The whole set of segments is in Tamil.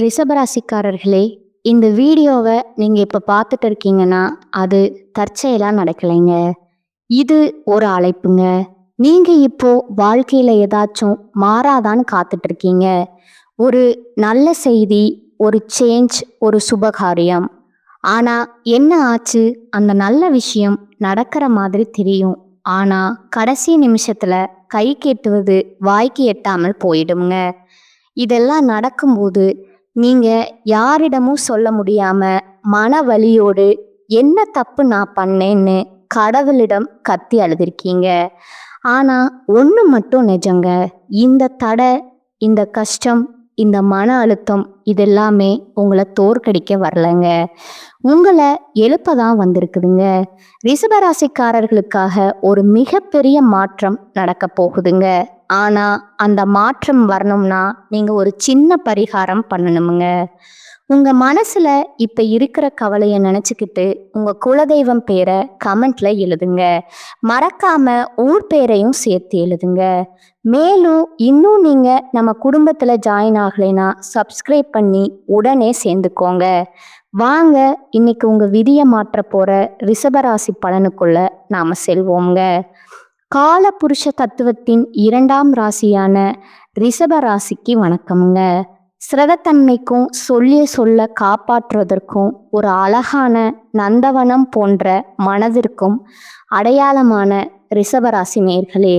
ரிஷபராசிக்காரர்களே, இந்த வீடியோவை நீங்க இப்ப பார்த்துட்டு இருக்கீங்கன்னா, அது தற்செயலா நடக்கலைங்க. இது ஒரு அழைப்புங்க. நீங்க இப்போ வாழ்க்கையில ஏதாச்சும் மாறாதான்னு காத்துட்டு இருக்கீங்க. ஒரு நல்ல செய்தி, ஒரு சேஞ்ச், ஒரு சுபகாரியம். ஆனா என்ன ஆச்சு? அந்த நல்ல விஷயம் நடக்கிற மாதிரி தெரியும். ஆனா கடைசி நிமிஷத்துல கைக்கு எட்டுவது வாய்க்கு எட்டாமல் போயிடுங்க. இதெல்லாம் நடக்கும்போது நீங்க யாரிடமும் சொல்ல முடியாம மன வலியோடு என்ன தப்பு நான் பண்ணேன்னு கடவுளிடம் கத்தி அழுதுருக்கீங்க. ஆனா ஒண்ணு மட்டும் நிஜங்க. இந்த தடை, இந்த கஷ்டம், இந்த மன அழுத்தம் இதெல்லாமே உங்களை தோற்கடிக்க வரலைங்க. உங்களை எழுப்ப தான் வந்திருக்குதுங்க. ரிஷபராசிக்காரர்களுக்காக ஒரு மிகப்பெரிய மாற்றம் நடக்க போகுதுங்க. ஆனா அந்த மாற்றம் வரணும்னா நீங்க ஒரு சின்ன பரிகாரம் பண்ணணுமுங்க. உங்க மனசுல இப்ப இருக்கிற கவலையை நினைச்சுக்கிட்டு உங்க குலதெய்வம் பேரை கமெண்ட்ல எழுதுங்க. மறக்காம ஊர் பேரையும் சேர்த்து எழுதுங்க. மேலும் இன்னும் நீங்க நம்ம குடும்பத்துல ஜாயின் ஆகலைன்னா சப்ஸ்கிரைப் பண்ணி உடனே சேர்ந்துக்கோங்க. வாங்க இன்னைக்கு உங்க விதியை மாற்ற போற ரிஷபராசி பலனுக்குள்ள நாம செல்வோங்க. கால புருஷ தத்துவத்தின் 2ஆம் ராசியான ரிஷப ராசிக்கு வணக்கமுங்க. சிரதத்தன்மைக்கும் சொல்லிய சொல்ல காப்பாற்றுவதற்கும் ஒரு அழகான நந்தவனம் போன்ற மனதிற்கும் அடையாளமான ரிஷபராசி நேயர்களே,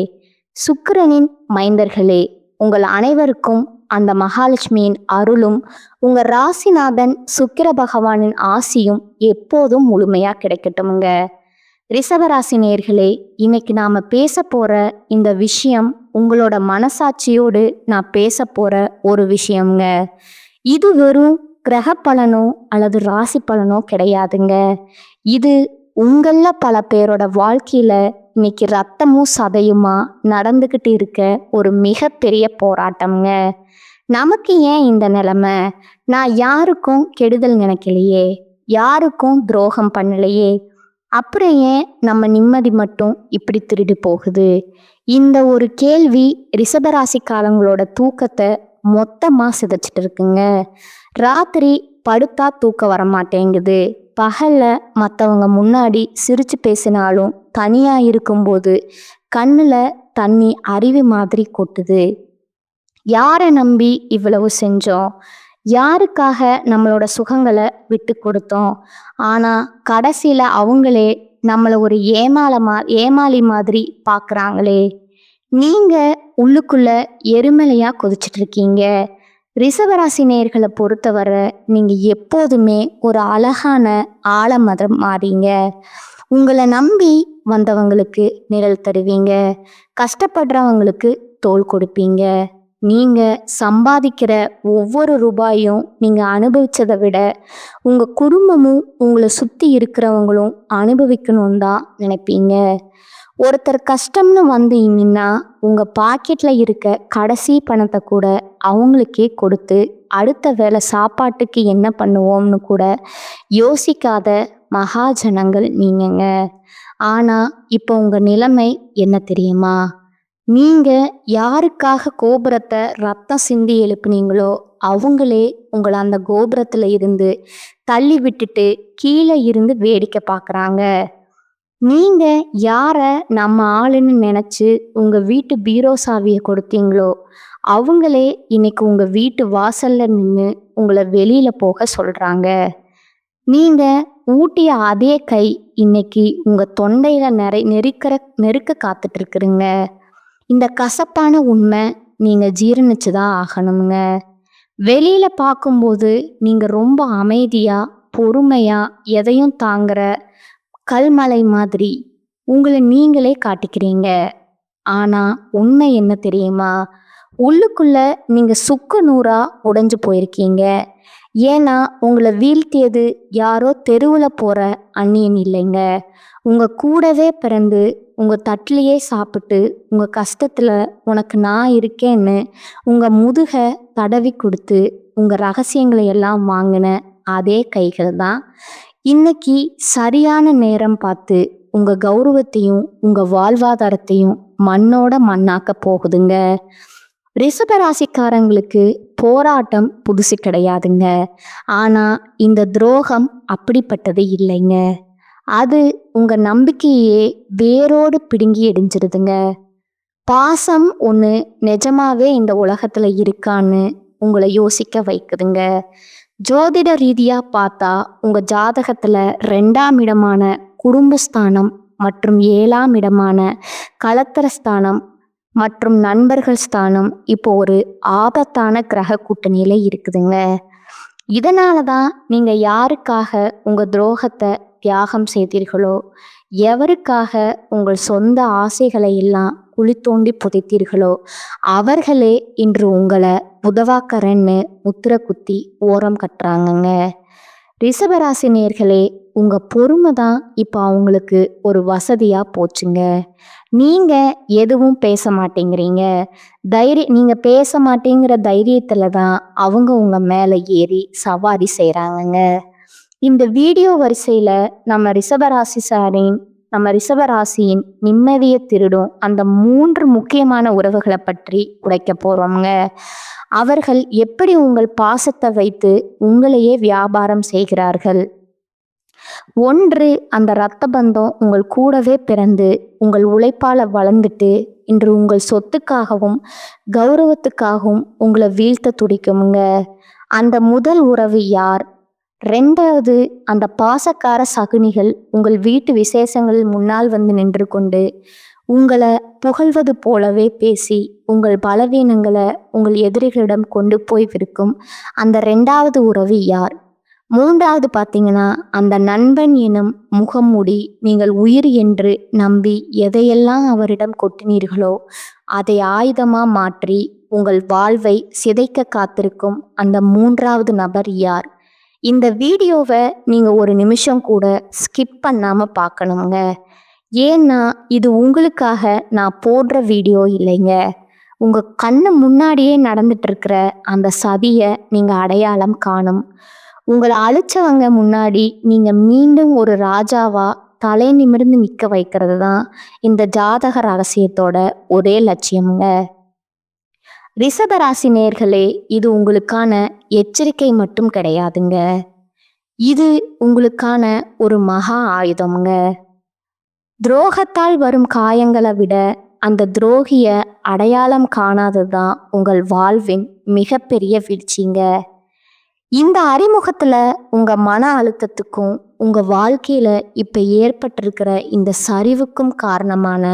சுக்கிரனின் மைந்தர்களே, உங்கள் அனைவருக்கும் அந்த மகாலட்சுமியின் அருளும் உங்க ராசிநாதன் சுக்கிர பகவானின் ஆசியும் எப்போதும் முழுமையா கிடைக்கட்டுமுங்க. ரிஷபராசி நேயர்களே, இன்னைக்கு நாம பேச போற இந்த விஷயம் உங்களோட மனசாட்சியோடு நான் பேச போற ஒரு விஷயம்ங்க. இது வெறும் கிரக பலனோ அல்லது ராசி பலனோ கிடையாதுங்க. இது உங்கள பல பேரோட வாழ்க்கையில இன்னைக்கு ரத்தமும் சதையுமா நடந்துகிட்டு இருக்க ஒரு மிகப்பெரிய போராட்டம்ங்க. நமக்கு ஏன் இந்த நிலைமை? நான் யாருக்கும் கெடுதல் நினைக்கலையே, யாருக்கும் துரோகம் பண்ணலையே, அப்புறம் ஏன் நம்ம நிம்மதி மட்டும் இப்படி திருடி போகுது? இந்த ஒரு கேள்வி ரிஷபராசிக்காரங்களோட தூக்கத்தை மொத்தமா சிதைச்சிட்டு இருக்குங்க. ராத்திரி படுத்தா தூக்கம் வர மாட்டேங்குது. பகல்ல மற்றவங்க முன்னாடி சிரிச்சு பேசினாலும் தனியா இருக்கும்போது கண்ணுல தண்ணி அருவி மாதிரி கொட்டுது. யாரை நம்பி இவ்வளவு செஞ்சோம்? யாருக்காக நம்மளோட சுகங்களை விட்டு கொடுத்தோம்? ஆனால் கடைசியில் அவங்களே நம்மளை ஒரு ஏமாளி மாதிரி பார்க்குறாங்களே. நீங்கள் உள்ளுக்குள்ள எருமலையாக கொதிச்சிட்டு இருக்கீங்க. ரிஷபராசி நேயர்களை பொறுத்தவரை நீங்கள் எப்போதுமே ஒரு அழகான ஆலமரம் மாறீங்க. உங்களை நம்பி வந்தவங்களுக்கு நிழல் தருவீங்க. கஷ்டப்படுறவங்களுக்கு தோள் கொடுப்பீங்க. நீங்க சம்பாதிக்கிற ஒவ்வொரு ரூபாயும் நீங்க அனுபவிச்சதை விட உங்க குடும்பமும் உங்களை சுத்தி இருக்கிறவங்களும் அனுபவிக்கணும்னு தான் நினைப்பீங்க. ஒருத்தர் கஷ்டம்னு வந்து நின்னா உங்க பாக்கெட்ல இருக்க கடைசி பணத்தை கூட அவங்களுக்கே கொடுத்து அடுத்த வேளை சாப்பாட்டுக்கு என்ன பண்ணுவோம்னு கூட யோசிக்காத மகாஜனங்கள் நீங்கங்க. ஆனா இப்போ உங்க நிலைமை என்ன தெரியுமா? நீங்க யாருக்காக கோபுரத்தை ரத்தம் சிந்தி எழுப்புனீங்களோ அவங்களே உங்களை அந்த கோபுரத்துல இருந்து தள்ளி விட்டுட்டு கீழே இருந்து வேடிக்கை பார்க்குறாங்க. நீங்க யார நம்ம ஆளுன்னு நினைச்சு உங்க வீட்டு பீரோ சாவியை கொடுத்தீங்களோ அவங்களே இன்னைக்கு உங்க வீட்டு வாசல்ல நின்று உங்களை வெளியில போக சொல்றாங்க. நீங்க ஊட்டிய அதே கை இன்னைக்கு உங்க தொண்டையில நெருக்க காத்துட்டு இருக்குறீங்க. இந்த கசப்பான உண்மை நீங்க ஜீரணிச்சுதான் ஆகணுங்க. வெளியில பார்க்கும்போது நீங்க ரொம்ப அமைதியா பொறுமையா எதையும் தாங்குற கல்மலை மாதிரி உங்களை நீங்களே காட்டிக்கிறீங்க. ஆனா உண்மை என்ன தெரியுமா? உள்ளுக்குள்ள நீங்க சுக்கு நூறா உடைஞ்சு போயிருக்கீங்க. ஏன்னா உங்களை வீழ்த்தியது யாரோ தெருவில் போற அந்நியன் இல்லைங்க. உங்க கூடவே பிறந்து உங்க தட்டிலேயே சாப்பிட்டு உங்க கஷ்டத்துல உனக்கு நான் இருக்கேன்னு உங்க முதுக தடவி கொடுத்து உங்க ரகசியங்களை எல்லாம் வாங்கின அதே கைகள் தான் இன்னைக்கு சரியான நேரம் பார்த்து உங்க கௌரவத்தையும் உங்க வாழ்வாதாரத்தையும் மண்ணோட மண்ணாக்க போகுதுங்க. ரிஷபராசிக்காரங்களுக்கு போராட்டம் புதுசு கிடையாதுங்க. ஆனா இந்த துரோகம் அப்படிப்பட்டது இல்லைங்க. அது உங்க நம்பிக்கையே வேரோடு பிடுங்கி எரிஞ்சிருதுங்க. பாசம் ஒன்று நிஜமாவே இந்த உலகத்துல இருக்கான்னு உங்களை யோசிக்க வைக்குதுங்க. ஜோதிட ரீதியா பார்த்தா உங்க ஜாதகத்துல 2ஆம் இடமான குடும்பஸ்தானம் மற்றும் 7ஆம் இடமான கலத்திரஸ்தானம் மற்றும் நண்பர்கள் ஸ்தானம் இப்போ ஒரு ஆபத்தான கிரக கூட்டணியில இருக்குதுங்க. இதனால தான் நீங்க யாருக்காக உங்க துரோகத்தை தியாகம் செய்தீர்களோ, எவருக்காக உங்கள் சொந்த ஆசைகளை எல்லாம் குழி தோண்டி புதைத்தீர்களோ, அவர்களே இன்று உங்களை உதவாக்கறன்னு முத்திர குத்தி ஓரம் கட்டுறாங்கங்க. ரிஷபராசி நேயர்களே, உங்க பொறுமை தான் இப்போ அவங்களுக்கு ஒரு வசதியா போச்சுங்க. நீங்க எதுவும் பேச மாட்டேங்கிறீங்க. நீங்க பேச மாட்டேங்கிற தைரியத்துல தான் அவங்க உங்க மேல ஏறி சவாரி செய்றாங்கங்க. இந்த வீடியோ வரிசையில நம்ம ரிஷபராசியின் நிம்மதியை திருடும் அந்த 3 முக்கியமான உறவுகளை பற்றி உடைக்க போறோம்ங்க. அவர்கள் எப்படி உங்கள் பாசத்தை வைத்து உங்களையே வியாபாரம் செய்கிறார்கள். 1, அந்த இரத்த பந்தம் உங்கள் கூடவே பிறந்து உங்கள் உழைப்பால வளர்ந்துட்டு இன்று உங்கள் சொத்துக்காகவும் கௌரவத்துக்காகவும் உங்களை வீழ்த்த துடிக்குமுங்க. அந்த முதல் உறவு யார்? 2வது, அந்த பாசக்கார சகுனிகள் உங்கள் வீட்டு விசேஷங்களில் முன்னால் வந்து நின்று கொண்டு உங்களை புகழ்வது போலவே பேசி உங்கள் பலவீனங்களை உங்கள் எதிரிகளிடம் கொண்டு போய் விற்கும் அந்த 2வது உறவு யார்? 3வது பார்த்தீங்கன்னா, அந்த நண்பன் எனும் முகமூடி நீங்கள் உயிர் என்று நம்பி எதையெல்லாம் அவரிடம் கொட்டினீர்களோ அதை ஆயுதமா மாற்றி உங்கள் வாழ்வை சிதைக்க காத்திருக்கும் அந்த 3வது நபர் யார்? இந்த வீடியோவை நீங்க ஒரு நிமிஷம் கூட ஸ்கிப் பண்ணாம பார்க்கணுங்க. ஏன்னா இது உங்களுக்காக நான் போடுற வீடியோ இல்லைங்க. உங்க கண்ணு முன்னாடியே நடந்துட்டு இருக்கிற அந்த சதியை நீங்க அடையாளம் காணும். உங்களை அழிச்சவங்க முன்னாடி நீங்க மீண்டும் ஒரு ராஜாவா தலை நிமிர்ந்து நிற்க வைக்கிறது தான் இந்த ஜாதக ரகசியத்தோட ஒரே லட்சியம்ங்க. ரிஷபராசி நேயர்களே, இது உங்களுக்கான எச்சரிக்கை மட்டும் கிடையாதுங்க. இது உங்களுக்கான ஒரு மகா ஆயுதம்ங்க. துரோகத்தால் வரும் காயங்களை விட அந்த துரோகிய அடையாளம் காணாததுதான் உங்கள் வாழ்வின் மிகப்பெரிய வீழ்ச்சிங்க. இந்த அறிமுகத்துல உங்க மன அழுத்தத்துக்கும் உங்க வாழ்க்கையில இப்ப ஏற்பட்டிருக்கிற இந்த சரிவுக்கும் காரணமான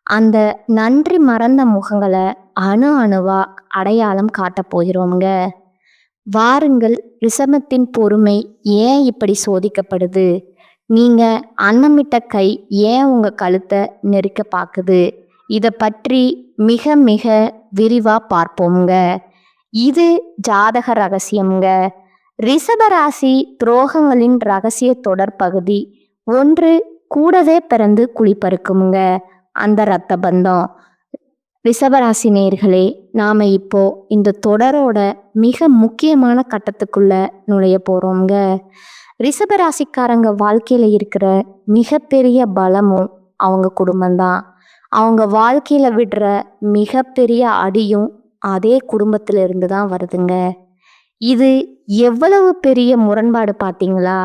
அந்த நன்றி மறந்த முகங்களை அணு அணுவா அடையாளம் காட்டப் போகிறோம்ங்க. வாருங்கள், ரிஷபத்தின் பொறுமை ஏன் இப்படி சோதிக்கப்படுது? நீங்க அன்னமிட்ட கை ஏன் உங்க கழுத்தை நெருக்க பார்க்குது? இதை பற்றி மிக மிக விரிவா பார்ப்போம்ங்க. இது ஜாதக ரகசியம்ங்க. ரிஷபராசி துரோகங்களின் ரகசிய தொடர் பகுதி 1, கூடவே பிறந்து குழிப்பறுக்குமுங்க அந்த இரத்த பந்தம். ரிஷபராசி நேயர்களே, நாம இப்போ இந்த தொடரோட மிக முக்கியமான கட்டத்துக்குள்ள நுழைய போறோம்ங்க. ரிஷபராசிக்காரங்க வாழ்க்கையில இருக்கிற மிகப்பெரிய பலமும் அவங்க குடும்பம்தான். அவங்க வாழ்க்கையில விடுற மிகப்பெரிய அடியும் அதே குடும்பத்துல இருந்து தான் வருதுங்க. இது எவ்வளவு பெரிய முரண்பாடு பார்த்தீங்களா?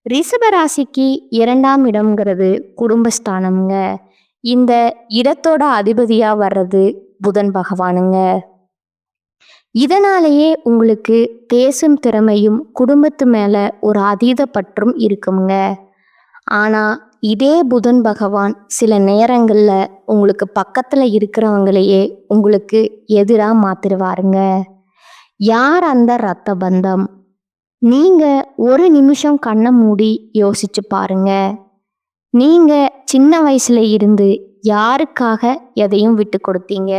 ரிஷபராசிக்கு 2ஆம் இடம்ங்கிறது குடும்பஸ்தானம்ங்க. இந்த இடத்தோட அதிபதியா வர்றது புதன் பகவானுங்க. இதனாலேயே உங்களுக்கு பேசும் திறமையும் குடும்பத்து மேல ஒரு அதீத பற்றும் இருக்குங்க. ஆனா இதே புதன் பகவான் சில நேரங்கள்ல உங்களுக்கு பக்கத்துல இருக்கிறவங்களையே உங்களுக்கு எதிரா மாத்திருவாருங்க. யார் அந்த இரத்த பந்தம்? நீங்க ஒரு நிமிஷம் கண்ணை மூடி யோசிச்சு பாருங்க. நீங்க சின்ன வயசுல இருந்து யாருக்காக எதையும் விட்டு கொடுத்தீங்க?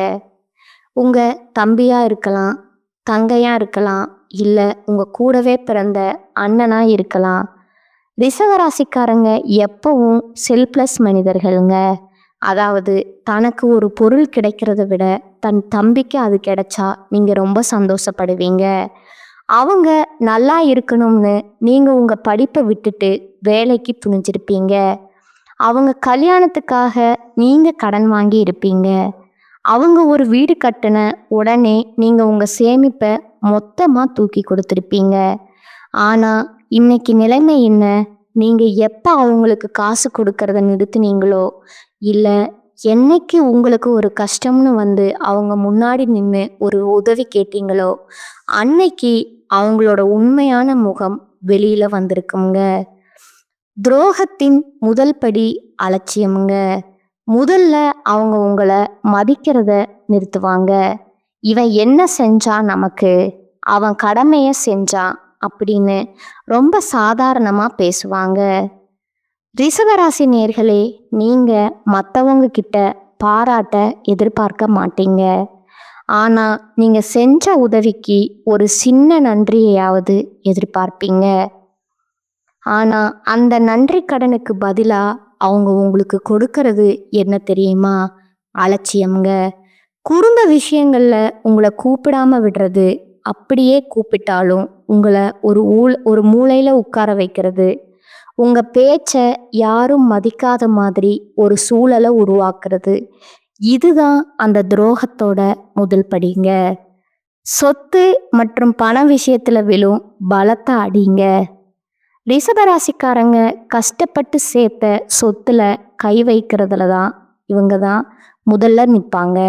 உங்க தம்பியா இருக்கலாம், தங்கையா இருக்கலாம், இல்லை உங்க கூடவே பிறந்த அண்ணனா இருக்கலாம். ரிஷபராசிக்காரங்க எப்பவும் செல்ஃப்லெஸ் மனிதர்கள்ங்க. அதாவது தனக்கு ஒரு பொருள் கிடைக்கிறத விட தன் தம்பிக்கு அது கிடைச்சா நீங்க ரொம்ப சந்தோஷப்படுவீங்க. அவங்க நல்லா இருக்கணும்னு நீங்க உங்க படிப்பை விட்டுட்டு வேலைக்கு துணிஞ்சிருப்பீங்க. அவங்க கல்யாணத்துக்காக நீங்க கடன் வாங்கி இருப்பீங்க. அவங்க ஒரு வீடு கட்டின உடனே நீங்க உங்க சேமிப்பை மொத்தமா தூக்கி கொடுத்துருப்பீங்க. ஆனா இன்னைக்கு நிலைமை என்ன? நீங்க எப்ப அவங்களுக்கு காசு கொடுக்கறத நிறுத்துனீங்களோ, இல்ல என்னைக்கு உங்களுக்கு ஒரு கஷ்டம்னு வந்து அவங்க முன்னாடி நின்று ஒரு உதவி கேட்டீங்களோ, அன்னைக்கு அவங்களோட உண்மையான முகம் வெளியில வந்திருக்குங்க. துரோகத்தின் முதல் படி அலட்சியமுங்க. முதல்ல அவங்க உங்களை மதிக்கிறத நிறுத்துவாங்க. இவன் என்ன செஞ்சான் நமக்கு, அவன் கடமையை செஞ்சான் அப்படின்னு ரொம்ப சாதாரணமா பேசுவாங்க. ரிஷபராசி நேயர்களே, நீங்க மற்றவங்க கிட்ட பாராட்ட எதிர்பார்க்க மாட்டீங்க. ஆனா நீங்க செஞ்ச உதவிக்கு ஒரு சின்ன நன்றியையாவது எதிர்பார்ப்பீங்க. ஆனா அந்த நன்றி கடனுக்கு பதிலா அவங்க உங்களுக்கு கொடுக்கறது என்ன தெரியுமா? அலட்சியம்ங்க. குடும்ப விஷயங்கள்ல உங்களை கூப்பிடாம விடுறது, அப்படியே கூப்பிட்டாலும் உங்களை ஒரு மூலையில உட்கார வைக்கிறது, உங்க பேச்ச யாரும் மதிக்காத மாதிரி ஒரு சூழலை உருவாக்குறது, இதுதான் அந்த துரோகத்தோட முதல் படிங்க. சொத்து மற்றும் பண விஷயத்துல விழும் பலத்த அடிங்க. ரிஷபராசிக்காரங்க கஷ்டப்பட்டு சேர்த்த சொத்துல கை வைக்கிறதுல தான் இவங்க தான் முதல்ல நிற்பாங்க.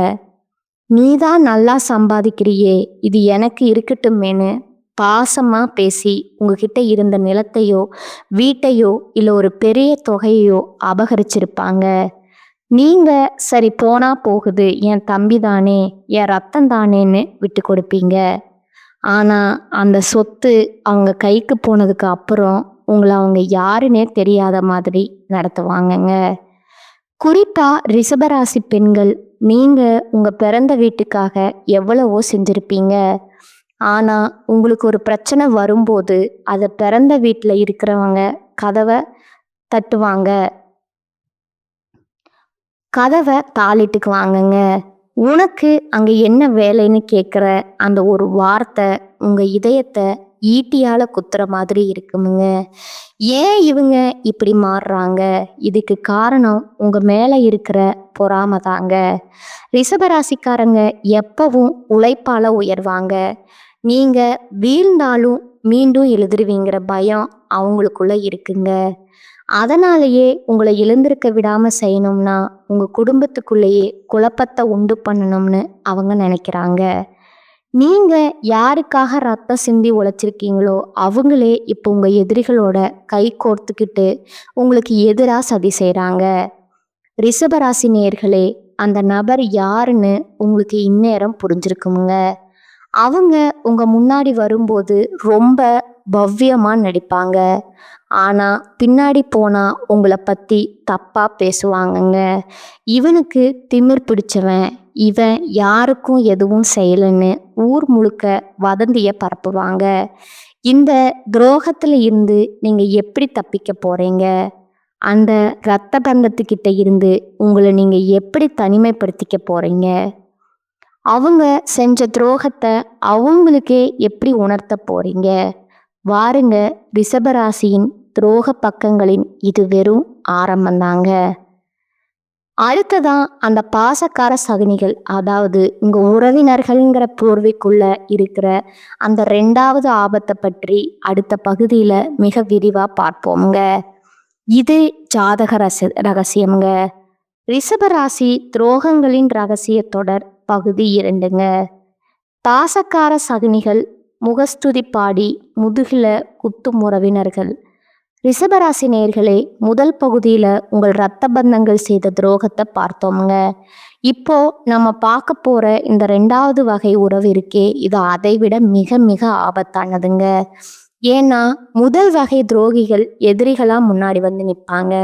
நீ தான் நல்லா சம்பாதிக்கிறியே, இது எனக்கு இருக்கட்டுமேனு பாசமா பேசி உங்ககிட்ட இருந்த நிலத்தையோ வீட்டையோ இல்லை ஒரு பெரிய தொகையோ அபகரிச்சிருப்பாங்க. நீங்க சரி போனா போகுது, என் தம்பி தானே, என் ரத்தம் தானேன்னு விட்டு கொடுப்பீங்க. ஆனா அந்த சொத்து அவங்க கைக்கு போனதுக்கு அப்புறம் உங்களை அவங்க யாருன்னே தெரியாத மாதிரி நடத்துவாங்கங்க. குறிப்பா ரிஷபராசி பெண்கள், நீங்க உங்க பிறந்த வீட்டுக்காக எவ்வளவோ செஞ்சிருப்பீங்க. ஆனா உங்களுக்கு ஒரு பிரச்சனை வரும்போது அதை பிறந்த வீட்டில் இருக்கிறவங்க கதவை தட்டுவாங்க, கதவை தாளிட்டுக்குவாங்கங்க. உனக்கு அங்கே என்ன வேலைன்னு கேட்குற அந்த ஒரு வார்த்தை உங்க இதயத்தை ஈட்டியால குத்துற மாதிரி இருக்குமுங்க. ஏன் இவங்க இப்படி மாறுறாங்க? இதுக்கு காரணம் உங்க மேல இருக்கிற பொறாமை தாங்க. ரிஷபராசிக்காரங்க எப்பவும் உழைப்பால உயர்வாங்க. நீங்க வீழ்ந்தாலும் மீண்டும் எழுதுருவீங்கிற பயம் அவங்களுக்குள்ள இருக்குங்க. அதனாலேயே உங்களை எழுந்திருக்க விடாம செய்யணும்னா உங்க குடும்பத்துக்குள்ளேயே குழப்பத்தை உண்டு பண்ணணும்னு அவங்க நினைக்கிறாங்க. நீங்க யாருக்காக ரத்தம் சிந்தி உழைச்சிருக்கீங்களோ அவங்களே இப்போ உங்க எதிரிகளோட கை கோர்த்துக்கிட்டு உங்களுக்கு எதிராக சதி செய்கிறாங்க. ரிஷபராசி நேயர்களே, அந்த நபர் யாருன்னு உங்களுக்கு இந்நேரம் புரிஞ்சிருக்குமுங்க. அவங்க உங்க முன்னாடி வரும்போது ரொம்ப பவ்யமா நடிப்பாங்க. ஆனா பின்னாடி போனா உங்களை பத்தி தப்பா பேசுவாங்கங்க. இவனுக்கு திமிர் பிடிச்சவன், இவன் யாருக்கும் எதுவும் செய்யலைன்னு ஊர் முழுக்க வதந்திய பரப்புவாங்க. இந்த துரோகத்துல இருந்து நீங்க எப்படி தப்பிக்க போறீங்க? அந்த இரத்த பந்தத்துக்கிட்ட இருந்து உங்களை நீங்க எப்படி தனிமைப்படுத்திக்க போறீங்க? அவங்க செஞ்ச துரோகத்தை அவங்களுக்கே எப்படி உணர்த்த போறீங்க? வாருங்க, ரிஷபராசியின் துரோக பக்கங்களின் இது வெறும் ஆரம்பந்தாங்க. அடுத்ததான் அந்த பாசக்கார சகுனிகள், அதாவது உங்க உறவினர்கள்ங்கிற போர்வைக்குள்ள இருக்கிற அந்த 2வது ஆபத்தை பற்றி அடுத்த பகுதியில மிக விரிவா பார்ப்போம்ங்க. இது ஜாதக ரகசியம்ங்க. ரிஷபராசி துரோகங்களின் ரகசிய தொடர் பகுதி 2ங்க. பாசக்கார சகுனிகள், முகஸ்துதி பாடி முதுகில குத்தும் உறவினர்கள். ரிஷபராசி நேயர்களே, முதல் பகுதியில் உங்கள் இரத்த பந்தங்கள் செய்த துரோகத்தை பார்த்தோம்ங்க. இப்போ நம்ம பார்க்க போற இந்த 2வது வகை உறவு இருக்கே, இது அதை விட மிக மிக ஆபத்தானதுங்க. ஏன்னா முதல் வகை துரோகிகள் எதிரிகளா முன்னாடி வந்து நிற்பாங்க.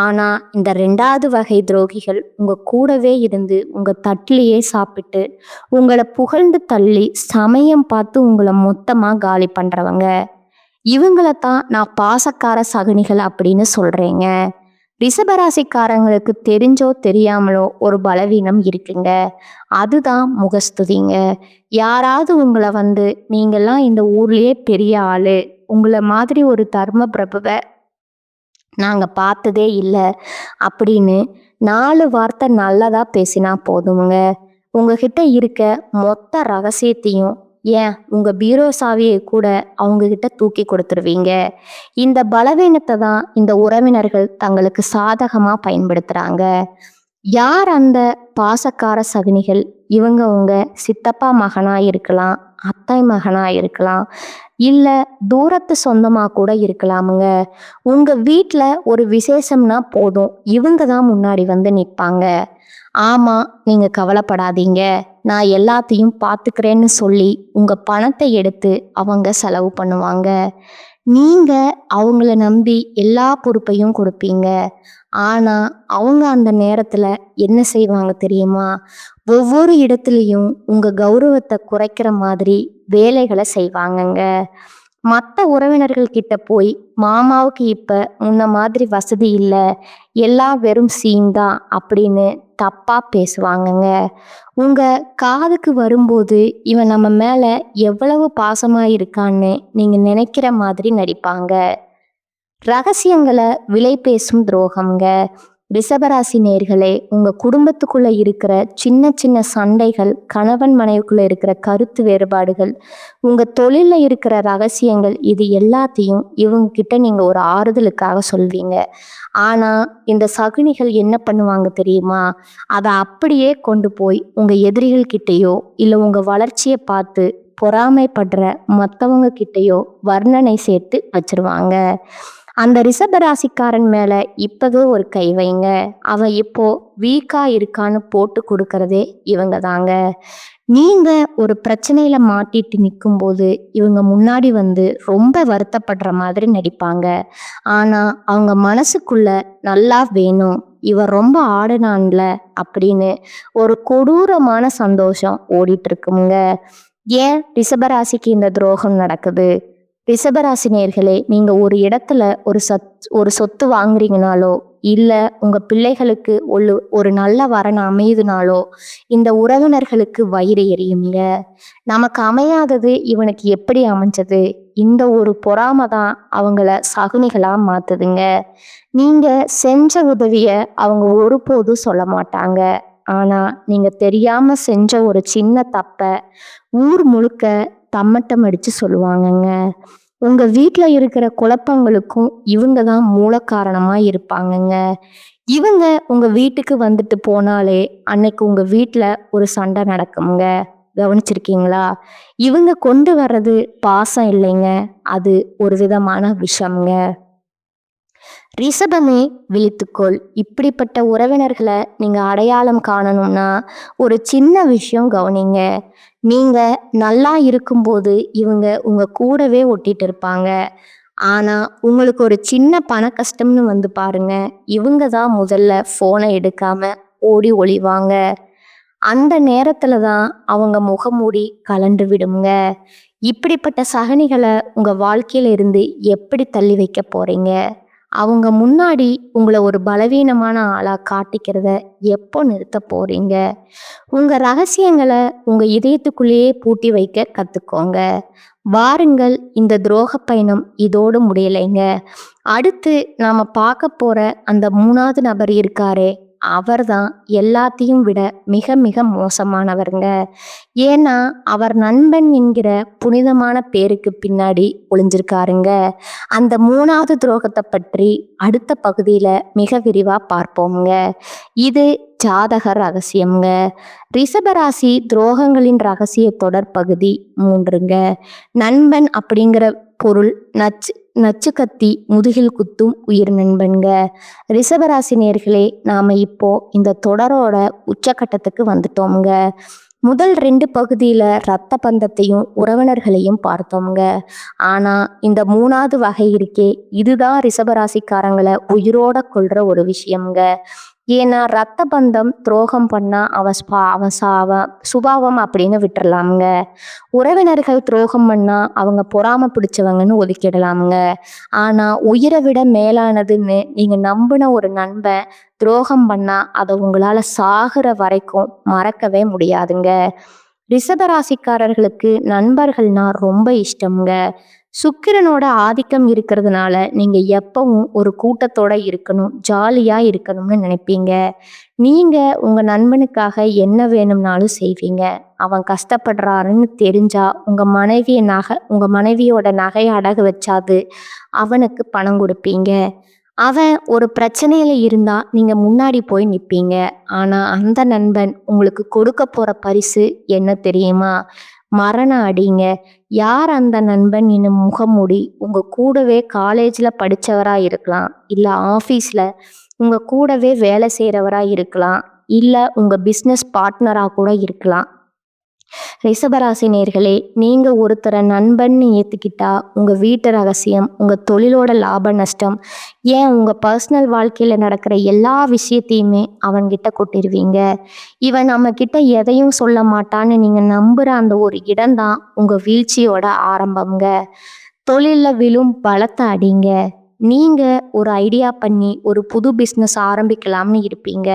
ஆனா இந்த 2வது வகை துரோகிகள் உங்க கூடவே இருந்து உங்க தட்டிலேயே சாப்பிட்டு உங்களை புகழ்ந்து தள்ளி சமயம் பார்த்து உங்களை மொத்தமா காலி பண்றவங்க. இவங்களைத்தான் நான் பாசக்கார சகுனிகள் அப்படின்னு சொல்றேங்க. ரிஷபராசிக்காரங்களுக்கு தெரிஞ்சோ தெரியாமலோ ஒரு பலவீனம் இருக்குங்க. அதுதான் முகஸ்துதிங்க. யாராவது உங்களை வந்து, நீங்கள்லாம் இந்த ஊர்லயே பெரிய ஆளு, உங்களை மாதிரி ஒரு தர்ம பிரபுவை நாங்கள் பார்த்ததே இல்லை அப்படின்னு 4 வார்த்தை நல்லதா பேசினா போதுமுங்க. உங்ககிட்ட இருக்க மொத்த ரகசியத்தையும், ஏன் உங்க பீரோ சாவியை கூட அவங்க கிட்ட தூக்கி கொடுத்துருவீங்க. இந்த பலவீனத்தை தான் இந்த உறவினர்கள் தங்களுக்கு சாதகமா பயன்படுத்துறாங்க. யார் அந்த பாசக்கார சகுனிகள்? இவங்க உங்க சித்தப்பா மகனா இருக்கலாம், அத்தை மகனா இருக்கலாம், இல்ல தூரத்து சொந்தமா கூட இருக்கலாமுங்க. உங்க வீட்ல ஒரு விசேஷம்னா போதும், இவங்க தான் முன்னாடி வந்து நிற்பாங்க. ஆமா, நீங்க கவலைப்படாதீங்க, நான் எல்லாத்தையும் பார்த்துக்கிறேன்னு சொல்லி உங்க பணத்தை எடுத்து அவங்க செலவு பண்ணுவாங்க. நீங்க அவங்கள நம்பி எல்லா பொறுப்பையும் கொடுப்பீங்க. ஆனா அவங்க அந்த நேரத்துல என்ன செய்வாங்க தெரியுமா? ஒவ்வொரு இடத்துலையும் உங்க கௌரவத்தை குறைக்கிற மாதிரி வேலைகளை செய்வாங்கங்க. மற்ற உறவினர்கள் கிட்ட போய், மாமாவுக்கு இப்ப முன்ன மாதிரி வசதி இல்லை, எல்லாம் வெறும் சீன் தான் அப்படின்னு தப்பா பேசுவாங்கங்க. உங்க காதுக்கு வரும்போது இவன் நம்ம மேல எவ்வளவு பாசமா இருக்கான்னு நீங்க நினைக்கிற மாதிரி நடிப்பாங்க. ரகசியங்களை விலை பேசும் துரோகம்ங்க. ரிஷபராசி நேர்களே, உங்க குடும்பத்துக்குள்ள இருக்கிற சின்ன சின்ன சண்டைகள், கணவன் மனைவிக்குள்ள இருக்கிற கருத்து வேறுபாடுகள், உங்க தொழில்ல இருக்கிற ரகசியங்கள், இது எல்லாத்தையும் இவங்க கிட்ட நீங்க ஒரு ஆறுதலுக்காக சொல்வீங்க. ஆனா இந்த சகுனிகள் என்ன பண்ணுவாங்க தெரியுமா? அதை அப்படியே கொண்டு போய் உங்க எதிரிகள் கிட்டேயோ இல்லை உங்க வளர்ச்சியை பார்த்து பொறாமைப்படுற மற்றவங்க கிட்டேயோ வர்ணனை சேர்த்து வச்சிருவாங்க. அந்த ரிஷபராசிக்காரன் மேல இப்பவே ஒரு கை வைங்க. அவன் இப்போ வீக்கா இருக்கான்னு போட்டு கொடுக்கறதே இவங்க தாங்க. நீங்க ஒரு பிரச்சனையில மாட்டிட்டு நிற்கும்போது இவங்க முன்னாடி வந்து ரொம்ப வருத்தப்படுற மாதிரி நடிப்பாங்க. ஆனா அவங்க மனசுக்குள்ள நல்லா வேணும், இவன் ரொம்ப ஆடுனான்ல அப்படின்னு ஒரு கொடூரமான சந்தோஷம் ஓடிட்டு இருக்குங்க. ஏன் ரிஷபராசிக்கு இந்த துரோகம் நடக்குது? ரிஷபராசி நேர்களே, நீங்க ஒரு இடத்துல ஒரு சொத்து வாங்குறீங்கனாலோ, இல்ல உங்க பிள்ளைகளுக்கு ஒரு நல்ல வரன் அமையுதுனாலோ, இந்த உறவினர்களுக்கு வயிறு எரியுங்க. நமக்கு அமையாதது இவனுக்கு எப்படி அமைஞ்சது? இந்த ஒரு பொறாமை தான் அவங்கள சகுனிகளா மாத்துதுங்க. நீங்க செஞ்ச உதவிய அவங்க ஒருபோதும் சொல்ல மாட்டாங்க. ஆனா நீங்க தெரியாம செஞ்ச ஒரு சின்ன தப்ப ஊர் முழுக்க தம்மட்டம் அடிச்சு சொல்லுவாங்கங்க. உங்க வீட்ல இருக்கிற குழப்பங்களுக்கும் இவங்க தான் மூல காரணமா இருப்பாங்கங்க. இவங்க உங்க வீட்டுக்கு வந்துட்டு போனாலே அன்னைக்கு உங்க வீட்ல ஒரு சண்டை நடக்குங்க. கவனிச்சிருக்கீங்களா? இவங்க கொண்டு வர்றது பாசம் இல்லைங்க, அது ஒரு விதமான விஷம்ங்க. ரிஷபமே விழித்துக்கொள். இப்படிப்பட்ட உறவினர்களை நீங்க அடையாளம் காணணும்னா ஒரு சின்ன விஷயம் கவனிங்க. நீங்க நல்லா இருக்கும்போது இவங்க உங்க கூடவே ஒட்டிட்டு இருப்பாங்க. ஆனா உங்களுக்கு ஒரு சின்ன பண கஷ்டம்னு வந்து பாருங்க, இவங்க தான் முதல்ல போனை எடுக்காம ஓடி ஒளிவாங்க. அந்த நேரத்துல தான் அவங்க முகமூடி கலண்டு விடுங்க. இப்படிப்பட்ட சகனிகளை உங்க வாழ்க்கையில இருந்து எப்படி தள்ளி வைக்க போறீங்க? அவங்க முன்னாடி உங்களை ஒரு பலவீனமான ஆளா காட்டிக்கிறத எப்போ நிறுத்த போறீங்க? உங்க ரகசியங்களை உங்க இதயத்துக்குள்ளேயே பூட்டி வைக்க கத்துக்கோங்க. வாருங்கள், இந்த துரோக பயணம் இதோடு முடியலைங்க. அடுத்து நாம பார்க்க போற அந்த 3வது நபர் இருக்காரே, அவர்தான் எல்லாத்தையும் விட மிக மிக மோசமானவருங்க. ஏன்னா அவர் நண்பன் என்கிற புனிதமான பேருக்கு பின்னாடி ஒளிஞ்சிருக்காருங்க. அந்த 3வது துரோகத்தை பற்றி அடுத்த பகுதியில மிக விரிவா பார்ப்போம்ங்க. இது ஜாதக ரகசியம்ங்க. ரிஷபராசி துரோகங்களின் ரகசிய தொடர் பகுதி 3ங்க. நண்பன் அப்படிங்கிற பொருள் நச்சு கத்தி முதுகில் குத்தும் உயிர் நண்பன்க. ரிஷபராசி நேர்களே, நாம இப்போ இந்த தொடரோட உச்சக்கட்டத்துக்கு வந்துட்டோம்ங்க. முதல் 2 பகுதியில இரத்த பந்தத்தையும் உறவினர்களையும் பார்த்தோம்ங்க. ஆனா இந்த 3வது வகை இருக்கே, இதுதான் ரிஷபராசிக்காரங்களை உயிரோட கொள்ற ஒரு விஷயம்ங்க. ஏன்னா ரத்த பந்தம் துரோகம் பண்ணா அவன் சுபாவம் அப்படின்னு விட்டுறலாமுங்க. உறவினர்கள் துரோகம் பண்ணா அவங்க பொறாம பிடிச்சவங்கன்னு ஒதுக்கிடலாமுங்க. ஆனா உயிரை விட மேலானதுன்னு நீங்க நம்பின ஒரு நண்பன் துரோகம் பண்ணா அதை உங்களால சாகுற வரைக்கும் மறக்கவே முடியாதுங்க. ரிஷபராசிக்காரர்களுக்கு நண்பர்கள்னா ரொம்ப இஷ்டம்ங்க. சுக்கிரனோட ஆதிக்கம் இருக்கிறதுனால நீங்க எப்பவும் ஒரு கூட்டத்தோட இருக்கணும், ஜாலியா இருக்கணும்னு நினைப்பீங்க. நீங்க உங்க நண்பனுக்காக என்ன வேணும்னாலும் செய்வீங்க. அவன் கஷ்டப்படுறாருன்னு தெரிஞ்சா உங்க மனைவியோட நகையை அடகு வச்சாது அவனுக்கு பணம் கொடுப்பீங்க. அவன் ஒரு பிரச்சனையில இருந்தா நீங்க முன்னாடி போய் நிப்பீங்க. ஆனா அந்த நண்பன் உங்களுக்கு கொடுக்க போற பரிசு என்ன தெரியுமா? மரண அடிங்க. யார் அந்த நண்பன்? இன்னும் முகமூடி. உங்க கூடவே காலேஜ்ல படிச்சவரா இருக்கலாம், இல்ல ஆபீஸ்ல உங்க கூடவே வேலை செய்யறவரா இருக்கலாம், இல்ல உங்க பிசினஸ் பார்ட்னரா கூட இருக்கலாம். ரிஷபராசி நேர்களே, நீங்க ஒருத்தரை நண்பன்னு ஏத்துக்கிட்டா உங்க வீட்டு ரகசியம், உங்க தொழிலோட லாப நஷ்டம், ஏன் உங்க பர்சனல் வாழ்க்கையில நடக்கிற எல்லா விஷயத்தையுமே அவன்கிட்ட கொட்டிடுவீங்க. இவன் நம்ம கிட்ட எதையும் சொல்ல மாட்டான்னு நீங்க நம்புற அந்த ஒரு இடம்தான் உங்க வீழ்ச்சியோட ஆரம்பம்ங்க. தொழில்ல விழும் பலத்தை அடிங்க. நீங்க ஒரு ஐடியா பண்ணி ஒரு புது பிஸ்னஸ் ஆரம்பிக்கலாம்னு இருப்பீங்க.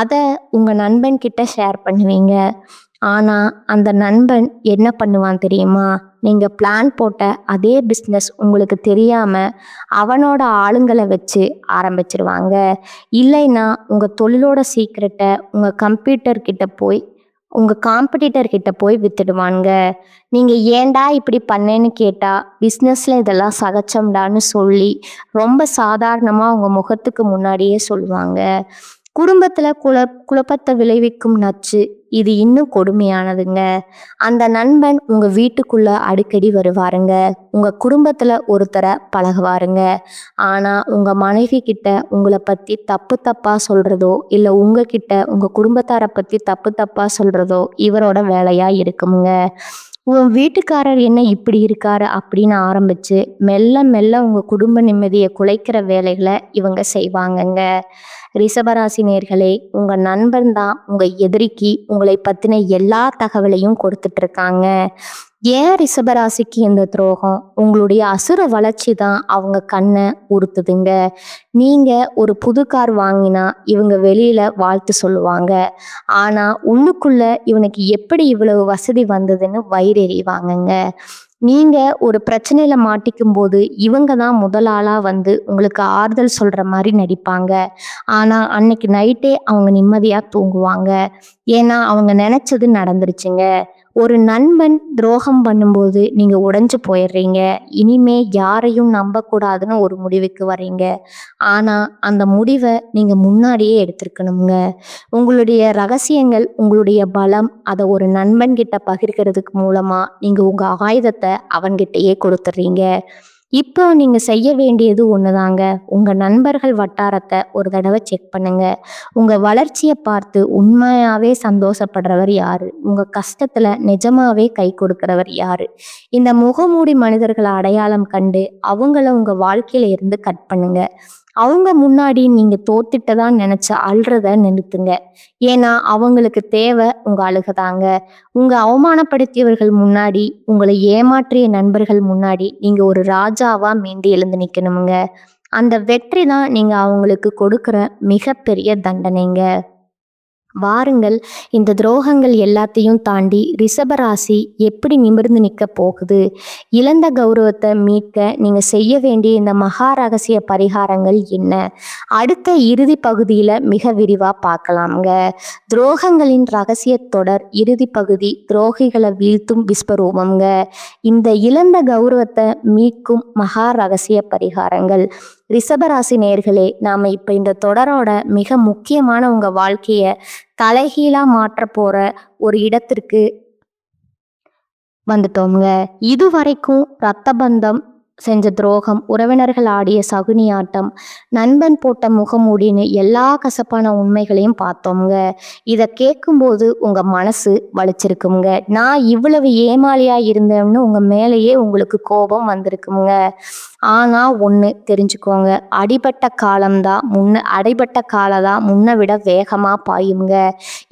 அதை உங்க நண்பன் கிட்ட ஷேர் பண்ணுவீங்க. ஆனா அந்த நண்பன் என்ன பண்ணுவான் தெரியுமா? நீங்க பிளான் போட்ட அதே பிஸ்னஸ் உங்களுக்கு தெரியாம அவனோட ஆளுங்களை வச்சு ஆரம்பிச்சிருவாங்க. இல்லைன்னா உங்க தொழிலோட சீக்ரெட்டை உங்க காம்படிட்டர் கிட்ட போய் வித்துடுவாங்க. நீங்க ஏன்டா இப்படி பண்ணேன்னு கேட்டா பிஸ்னஸ்ல இதெல்லாம் சகச்சம்டான்னு சொல்லி ரொம்ப சாதாரணமா உங்க முகத்துக்கு முன்னாடியே சொல்லுவாங்க. குடும்பத்துல குழப்பத்தை விளைவிக்கும் நச்சு இது இன்னும் கொடுமையானதுங்க. அந்த நண்பன் உங்க வீட்டுக்குள்ள அடிக்கடி வருவாருங்க. உங்க குடும்பத்துல ஒருத்தரை பழகுவாருங்க. ஆனா உங்க மனைவி கிட்ட உங்களை பத்தி தப்பு தப்பா சொல்றதோ, இல்ல உங்ககிட்ட உங்க குடும்பத்தாரை பத்தி தப்பு தப்பா சொல்றதோ இவரோட வேலையா இருக்குமுங்க. உன் வீட்டுக்காரர் என்ன இப்படி இருக்காரு அப்படின்னு ஆரம்பிச்சு மெல்ல மெல்ல உங்க குடும்ப நிம்மதியை குலைக்கிற வேலைகளை இவங்க செய்வாங்கங்க. ரிஷபராசி நேர்களே, உங்க நண்பன் தான் உங்க எதிரிக்கு உங்களை பத்தின எல்லா தகவலையும் கொடுத்துட்டு இருக்காங்க. ஏன் ரிஷபராசிக்கு இந்த துரோகம்? உங்களுடைய அசுர வளர்ச்சி தான் அவங்க கண்ணை உறுத்துதுங்க. நீங்க ஒரு புது கார் வாங்கினா இவங்க வெளியில வாழ்த்து சொல்லுவாங்க. ஆனா உள்ளுக்குள்ள இவனுக்கு எப்படி இவ்வளவு வசதி வந்ததுன்னு வயிறெறிவாங்கங்க. நீங்க ஒரு பிரச்சனையில மாட்டிக்கும் போது இவங்க தான் முதல் ஆளா வந்து உங்களுக்கு ஆறுதல் சொல்ற மாதிரி நடிப்பாங்க. ஆனா அன்னைக்கு நைட்டே அவங்க நிம்மதியா தூங்குவாங்க. ஏன்னா அவங்க நினைச்சது நடந்துருச்சுங்க. ஒரு நண்பன் துரோகம் பண்ணும்போது நீங்க உடைஞ்சு போயிடுறீங்க. இனிமே யாரையும் நம்பக்கூடாதுன்னு ஒரு முடிவுக்கு வர்றீங்க. ஆனா அந்த முடிவை நீங்க முன்னாடியே எடுத்திருக்கணுங்க. உங்களுடைய ரகசியங்கள், உங்களுடைய பலம், அதை ஒரு நண்பன் கிட்ட பகிர்கிறதுக்கு மூலமா நீங்க உங்க ஆயுதத்தை அவன்கிட்டயே கொடுத்துட்றீங்க. இப்போ நீங்க செய்ய வேண்டியது ஒண்ணுதாங்க. உங்க நண்பர்கள் வட்டாரத்தை ஒரு தடவை செக் பண்ணுங்க. உங்க வளர்ச்சியை பார்த்து உண்மையாவே சந்தோஷப்படுறவர் யாரு? உங்க கஷ்டத்துல நிஜமாவே கை கொடுக்கிறவர் யாரு? இந்த முகமூடி மனிதர்களை அடையாளம் கண்டு அவங்கள உங்க வாழ்க்கையில இருந்து கட் பண்ணுங்க. அவங்க முன்னாடி நீங்க தோத்துட்டதா நினைச்சு அழுறத நிறுத்துங்க. ஏன்னா அவங்களுக்கு தேவை உங்க அழுகதாங்க. உங்க அவமானப்படுத்தியவர்கள் முன்னாடி, உங்களை ஏமாற்றிய நண்பர்கள் முன்னாடி நீங்க ஒரு ராஜாவா மீண்டு எழுந்து நிக்கணுமுங்க. அந்த வெற்றி தான் நீங்க அவங்களுக்கு கொடுக்கிற மிகப்பெரிய தண்டனைங்க. வாருங்கள், இந்த துரோகங்கள் எல்லாத்தையும் தாண்டி ரிஷபராசி எப்படி நிமிர்ந்து நிற்க போகுது? இழந்த கௌரவத்தை மீட்க நீங்க செய்ய வேண்டிய இந்த மகா ரகசிய பரிகாரங்கள் என்ன? அடுத்த இறுதி பகுதியில மிக விரிவா பார்க்கலாம்ங்க. துரோகங்களின் ரகசிய தொடர் இறுதி பகுதி, துரோகிகளை வீழ்த்தும் விஸ்வரூபம்ங்க. இந்த இழந்த கௌரவத்தை மீட்கும் மகா ரகசிய பரிகாரங்கள். ரிஷபராசி நேர்களே, நாம இப்ப இந்த தொடரோட மிக முக்கியமான உங்க வாழ்க்கைய தலைகீழா மாற்ற போற ஒரு இடத்திற்கு வந்துட்டோம்ங்க. இதுவரைக்கும் ரத்த பந்தம் செஞ்ச துரோகம், உறவினர்கள் ஆடிய சகுனி ஆட்டம், நண்பன் போட்ட முகமூடின்னு எல்லா கசப்பான உண்மைகளையும் பார்த்தோம்ங்க. இதை கேட்கும்போது உங்க மனசு வலிச்சிருக்குங்க. நான் இவ்வளவு ஏமாளியா இருந்தேன்னு உங்க மேலேயே உங்களுக்கு கோபம் வந்திருக்குங்க. ஆனா ஒண்ணு தெரிஞ்சுக்கோங்க, அடிபட்ட காலதான் முன்ன விட வேகமா பாயுங்க.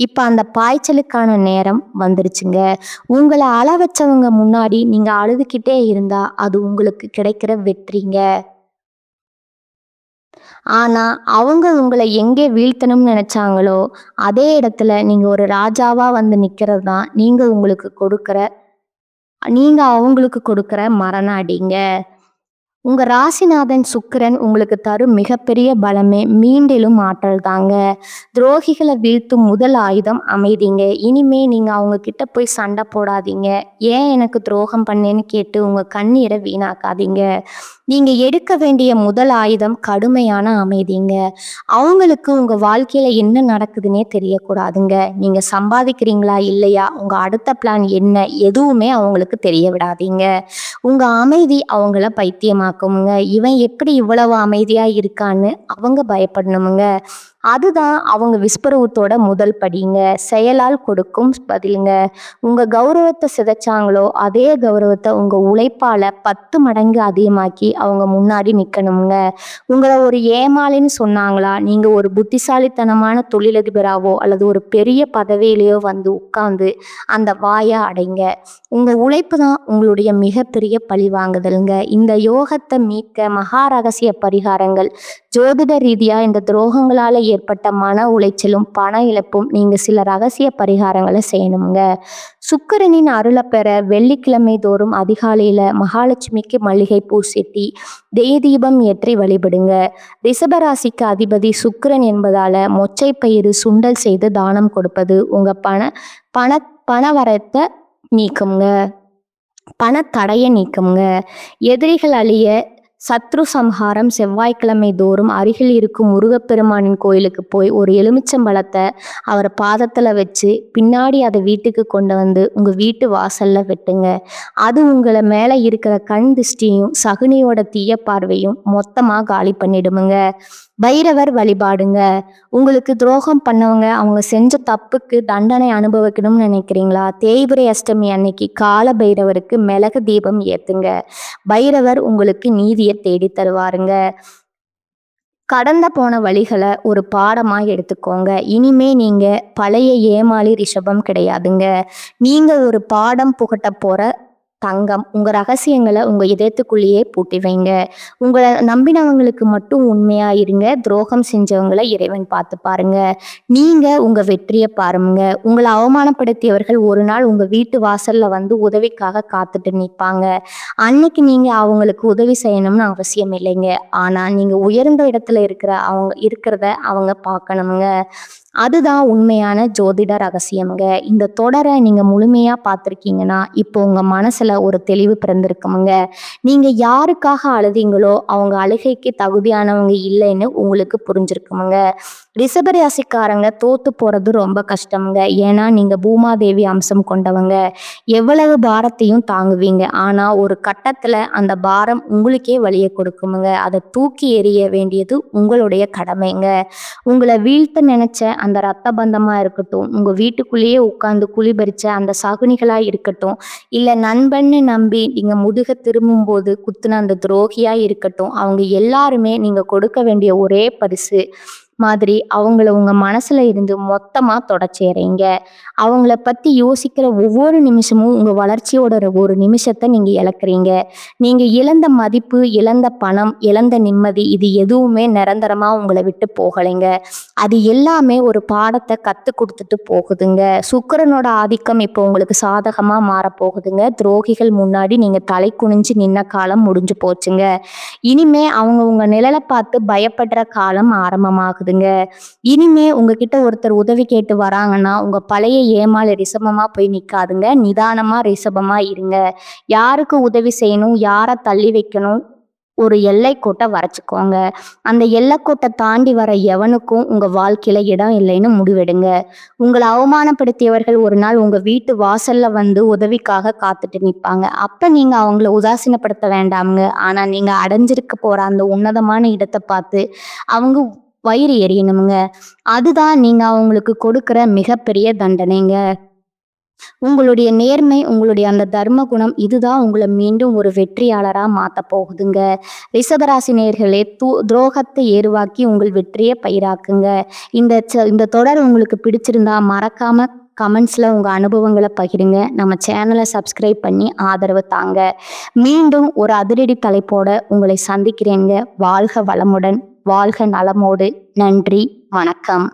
இப்ப அந்த பாய்ச்சலுக்கான நேரம் வந்துருச்சுங்க. உங்களை அழ வச்சவங்க முன்னாடி நீங்க அழுதுகிட்டே இருந்தா அது உங்களுக்கு கிடைக்கிற வெற்றிங்க. ஆனா அவங்க உங்களை எங்கே வீழ்த்தணும்னு நினைச்சாங்களோ அதே இடத்துல நீங்க ஒரு ராஜாவா வந்து நிக்கிறது தான் நீங்க அவங்களுக்கு கொடுக்கிற மரண அடிங்க. உங்க ராசிநாதன் சுக்கிரன் உங்களுக்கு தரும் மிகப்பெரிய பலமே மீண்டிலும் ஆற்றல் தாங்க. துரோகிகளை வீழ்த்தும் முதல் ஆயுதம் அமைதிங்க. இனிமே நீங்க அவங்க கிட்ட போய் சண்டை போடாதீங்க. ஏன் எனக்கு துரோகம் பண்ணேன்னு கேட்டு உங்க கண்ணீரை வீணாக்காதீங்க. நீங்க எடுக்க வேண்டிய முதல் ஆயுதம் கடுமையான அமைதிங்க. அவங்களுக்கு உங்க வாழ்க்கையில என்ன நடக்குதுன்னே தெரியக்கூடாதுங்க. நீங்க சம்பாதிக்கிறீங்களா இல்லையா, உங்க அடுத்த பிளான் என்ன, எதுவுமே அவங்களுக்கு தெரிய விடாதீங்க. உங்க அமைதி அவங்கள பைத்தியமாக்குமுங்க. இவன் எப்படி இவ்வளவு அமைதியா இருக்கான்னு அவங்க பயப்படணுமுங்க. அதுதான் அவங்க விஸ்வரூபத்தோட முதல் படிங்க. செயலால் கொடுக்கும் பதிலுங்க. உங்க கௌரவத்தை சிதைச்சாங்களோ அதே கௌரவத்தை உங்க உழைப்பால 10 மடங்கு அதிகமாக்கி அவங்க முன்னாடி நிக்கணுங்க. உங்களை ஒரு ஏமாளின்னு சொன்னாங்களா, நீங்க ஒரு புத்திசாலித்தனமான தொழிலதிபராவோ அல்லது ஒரு பெரிய பதவியிலையோ வந்து உட்கார்ந்து அந்த வாயை அடைங்க. உங்க உழைப்பு தான் உங்களுடைய மிகப்பெரிய பழிவாங்குதலுங்க. இந்த யோகத்தை மீட்க மகா ரகசிய பரிகாரங்கள், ஜோதிட ரீதியா இந்த துரோகங்களால ஏற்பட்ட மன உளைச்சலும் பண இழப்பும் நீங்க சில ரகசிய பரிகாரங்களை செய்யணுங்க. சுக்கிரனின் அருளை பெற வெள்ளிக்கிழமை தோறும் அதிகாலையில மகாலட்சுமிக்கு மல்லிகை பூ செட்டி தீபம் ஏற்றி வழிபடுங்க. ரிஷபராசிக்கு அதிபதி சுக்கிரன் என்பதால மொச்சை பயிறு சுண்டல் செய்து தானம் கொடுப்பது உங்க பண வரத்தை நீக்குங்க. பணத்தடையை நீக்குங்க. எதிரிகள் அழிய சத்ரு சம்ஹாரம் செவ்வாய்க்கிழமை தோறும் அருகில் இருக்கும் முருகப்பெருமானின் கோயிலுக்கு போய் ஒரு எலுமிச்சம்பழத்தை அவர் பாதத்தில் வச்சு பின்னாடி அதை வீட்டுக்கு கொண்டு வந்து உங்கள் வீட்டு வாசலில் வெட்டுங்க. அது உங்களை மேலே இருக்கிற கண் திருஷ்டியும் சகுனியோட தீய பார்வையும் மொத்தமாக காலி பண்ணிடுமுங்க. பைரவர் வழிபாடுங்க. உங்களுக்கு துரோகம் பண்ணவங்க அவங்க செஞ்ச தப்புக்கு தண்டனை அனுபவிக்கணும்னு நினைக்கிறீங்களா, தேய்பிரை அஷ்டமி அன்னைக்கு கால பைரவருக்கு மிளகு தீபம் ஏத்துங்க. பைரவர் உங்களுக்கு நீதியை தேடி தருவாருங்க. கடந்த போன வழிகளை ஒரு பாடமா எடுத்துக்கோங்க. இனிமே நீங்க பழைய ஏமாளி ரிஷபம் கிடையாதுங்க. நீங்க ஒரு பாடம் புகட்ட போற தங்கம். உங்க ரகசியங்களை உங்க இதயத்துக்குள்ளேயே பூட்டி வைங்க. உங்களை நம்பினவங்களுக்கு மட்டும் உண்மையா இருங்க. துரோகம் செஞ்சவங்களை இறைவன் பார்த்து பாருங்க. நீங்க உங்க வெற்றியை பாருங்க. உங்களை அவமானப்படுத்தியவர்கள் ஒரு நாள் உங்க வீட்டு வாசல்ல வந்து உதவிக்காக காத்துட்டு நிற்பாங்க. அன்னைக்கு நீங்க அவங்களுக்கு உதவி செய்யணும்னு அவசியம் இல்லைங்க. ஆனா நீங்க உயர்ந்த இடத்துல இருக்கிறத அவங்க பார்க்கணுங்க. அதுதான் உண்மையான ஜோதிட ரகசியம்ங்க. இந்த தொடரை நீங்க முழுமையா பார்த்துருக்கீங்கன்னா இப்போ உங்க மனசுல ஒரு தெளிவு பிறந்திருக்குமுங்க. நீங்க யாருக்காக அழுதீங்களோ அவங்க அழுகைக்கு தகுதியானவங்க இல்லைன்னு உங்களுக்கு புரிஞ்சிருக்குமுங்க. ரிஷபராசிக்காரங்க தோத்து போறது ரொம்ப கஷ்டம்ங்க. ஏன்னா நீங்க பூமாதேவி அம்சம் கொண்டவங்க. எவ்வளவு பாரத்தையும் தாங்குவீங்க. ஆனா ஒரு கட்டத்துல அந்த பாரம் உங்களுக்கே வலியை கொடுக்குமுங்க. அதை தூக்கி எறிய வேண்டியது உங்களுடைய கடமைங்க. உங்களை வீழ்த்த நினைச்ச அந்த ரத்த பந்தமா இருக்கட்டும், உங்க வீட்டுக்குள்ளேயே உட்கார்ந்து குளிபறிச்ச அந்த சகுனிகளா இருக்கட்டும், இல்ல நண்பன்னு நம்பி நீங்க முதுக திரும்பும் போது குத்துன அந்த துரோகியா இருக்கட்டும், அவங்க எல்லாருமே நீங்க கொடுக்க வேண்டிய ஒரே பரிசு மாதிரி அவங்கள உங்க மனசுல இருந்து மொத்தமா தொடச்சேறீங்க. அவங்கள பத்தி யோசிக்கிற ஒவ்வொரு நிமிஷமும் உங்க வளர்ச்சியோட ஒரு நிமிஷத்தை நீங்க இழக்கிறீங்க. நீங்க இழந்த மதிப்பு, இழந்த பணம், இழந்த நிம்மதி, இது எதுவுமே நிரந்தரமா உங்களை விட்டு போகலைங்க. அது எல்லாமே ஒரு பாடத்தை கத்து கொடுத்துட்டு போகுதுங்க. சுக்கிரனோட ஆதிக்கம் இப்போ உங்களுக்கு சாதகமா மாறப்போகுதுங்க. துரோகிகள் முன்னாடி நீங்க தலை குனிஞ்சு நின்ன காலம் முடிஞ்சு போச்சுங்க. இனிமே அவங்க உங்க நிழலை பார்த்து பயப்படுற காலம் ஆரம்பமாகுதுங்க. இனிமே உங்ககிட்ட ஒருத்தர் உதவி கேட்டு வராங்கன்னா உங்க பழைய ஏமாளி ரிஷபமா போய் நிக்காதுங்க. நிதானமா ரிஷபமா இருங்க. யாருக்கு உதவி செய்யணும், யாரை தள்ளி வைக்கணும், ஒரு எல்லைக்கோட்டை வரைச்சுக்கோங்க. அந்த எல்லைக்கோட்டை தாண்டி வர எவனுக்கும் உங்க வாழ்க்கையில இடம் இல்லைன்னு முடிவெடுங்க. உங்களை அவமானப்படுத்தியவர்கள் ஒரு நாள் உங்க வீட்டு வாசல்ல வந்து உதவிக்காக காத்துட்டு நிற்பாங்க. அப்ப நீங்க அவங்கள உதாசீனப்படுத்த வேண்டாமுங்க. ஆனா நீங்க அடைஞ்சிருக்க போற அந்த உன்னதமான இடத்தை பார்த்து அவங்க வயிறு எரியணுமுங்க. அதுதான் நீங்க அவங்களுக்கு கொடுக்கிற மிகப்பெரிய தண்டனைங்க. உங்களுடைய நேர்மை, உங்களுடைய அந்த தர்ம குணம், இதுதான் உங்களை மீண்டும் ஒரு வெற்றியாளரா மாத்த போகுதுங்க. ரிஷபராசி நேயர்களே, துரோகத்தை ஏருவாக்கி உங்கள் வெற்றியை பயிராக்குங்க. இந்த தொடர் உங்களுக்கு பிடிச்சிருந்தா மறக்காம கமெண்ட்ஸ்ல உங்க அனுபவங்களை பகிருங்க. நம்ம சேனலை சப்ஸ்கிரைப் பண்ணி ஆதரவு தாங்க. மீண்டும் ஒரு அதிரடி தலைப்போட உங்களை சந்திக்கிறேங்க. வாழ்க வளமுடன். வாழ்க நலமோடு. நன்றி, வணக்கம்.